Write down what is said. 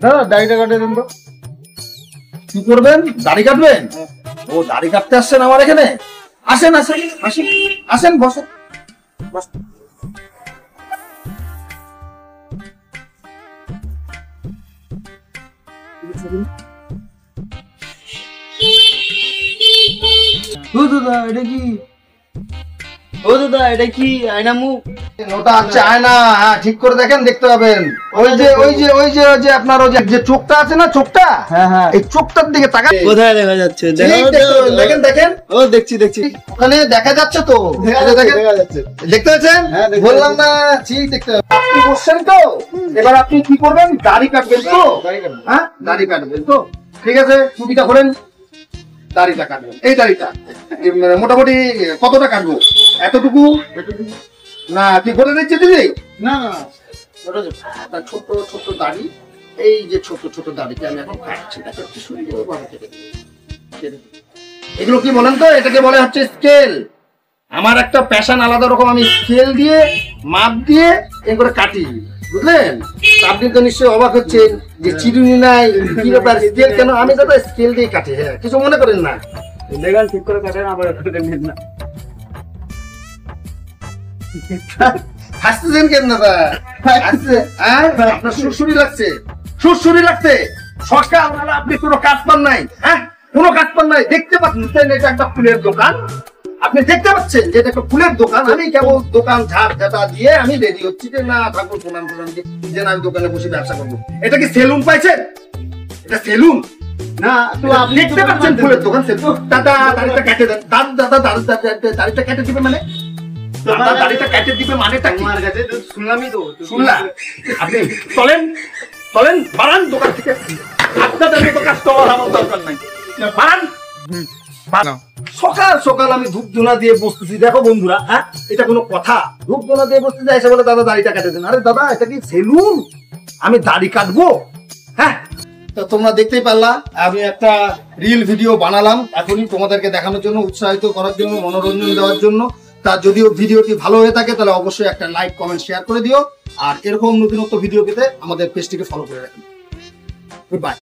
দাদা দাড়িটা কাটে দেন তো। কি করবেন? দাড়ি কাটবেন? ও দাড়ি কাটতে আসছেন আমার এখানে? আসেন আসেন আসেন আসেন, বসেন। দাদা এটা কি? ও দাদা এটা কি আয়না মুখ? ওটা হচ্ছে আয়না। হ্যাঁ ঠিক করে দেখেন, দেখতে পাবেন। ওই যে আপনার ওই যে চোখটা আছে না, চোখটা, হ্যাঁ এই চোখটার দিকে তাকান। কোথায় দেখা যাচ্ছে? দেখেন দেখেন, ও দেখছি ওখানে দেখা যাচ্ছে তো, দেখা যাচ্ছে। দেখতে পাচ্ছেন? হ্যাঁ, দেখতে বললাম না, ঠিক দেখতে পাচ্ছেন। আপনি বসছেন তো, এবার আপনি কি করবেন? দাড়ি কাটবেন তো? হ্যাঁ দাড়ি কাটবেন তো, ঠিক আছে। টুপিটা খোলেন, দাড়িটা কাটবেন। এই দাড়িটা মোটামুটি কতটা কাটবো? এতটুকু না কি করে দিচ্ছে দিদি? না আপনার ছোট ছোট দাড়ি, এই যে ছোট ছোট দাড়িকে আমি এখন কাটছি, দেখো কি সুন্দর ভাবে কেটে দিচ্ছি। এগুলো কি বলেন তো? এটাকে বলে হচ্ছে স্কেল। আমার একটা প্যাশন আলাদা রকম, আমি স্কেল দিয়ে মাপ দিয়ে এগুলো কাটি, বুঝলেন? আপনি তো নিশ্চয়ই অবাক হচ্ছেন যে চিরুনি নাই, কি ব্যাপার, স্কেল কেন? আমি দাদা স্কেল দিয়ে কাটি। হ্যাঁ কিছু মনে করেন না। লেগাল ঠিক করে কাটেন, আবার নেন না। হাসতেছেন কেন দাদা? আপনার সুরসুরি লাগছে, সুরসুরি লাগছে। সকালবেলা আপনি কোনো কাজ পান নাই, হ্যাঁ কোনো কাজ পান নাই। দেখতে পাচ্ছেন এটা একটা ফুলের দোকান, আপনি দেখতে পাচ্ছেন যে এটা একটা ফুলের দোকান। আমি কেবল দোকান ঝাড় ঝাঁটা দিয়ে আমি রেডি হচ্ছি যে না ঠাকুর প্রণাম প্রণাম দিয়ে যে আমি দোকানে বসে ব্যবসা করবো। এটা কি সেলুন পাইছেন? এটা সেলুন না তো আপনি দেখতে পাচ্ছেন ফুলের দোকান। দাদা দাড়িটা কেটে দেন, দাদা দাড়িটা কেটে দিবে মানে? দাড়িটা কেটে দিবে মানেটা কি? আমার কাছে শুনলামই তো। শুনলাম। আপনি চলেন চলেন, বাড়ান দোকান থেকে। আপনাদের মতো কাস্টমার আমার দরকার নাই, বাড়ান। সকাল সকাল আমি ধূপ ধুনা দিয়ে বসতেছি, দেখো বন্ধুরা, হ্যাঁ এটা কোনো কথা? ধূপ ধুনা দিয়ে বসতেছি, এসে বলে দাদা দাড়িটা কেটে দেন। আরে দাদা এটা কি সেলুন? আমি দাড়ি কাটবো? হ্যাঁ তো তোমরা দেখতেই পারলা, আমি একটা রিল ভিডিও বানালাম এখনই তোমাদেরকে দেখানোর জন্য, উৎসাহিত করার জন্য, মনোরঞ্জন দেওয়ার জন্য। তা যদিও ভিডিওটি ভালো হয়ে থাকে তাহলে অবশ্যই একটা লাইক কমেন্ট শেয়ার করে দিও। আর এরকম নতুনত্ব ভিডিও পেতে আমাদের পেজটিকে ফলো করে রাখুন। Good bye.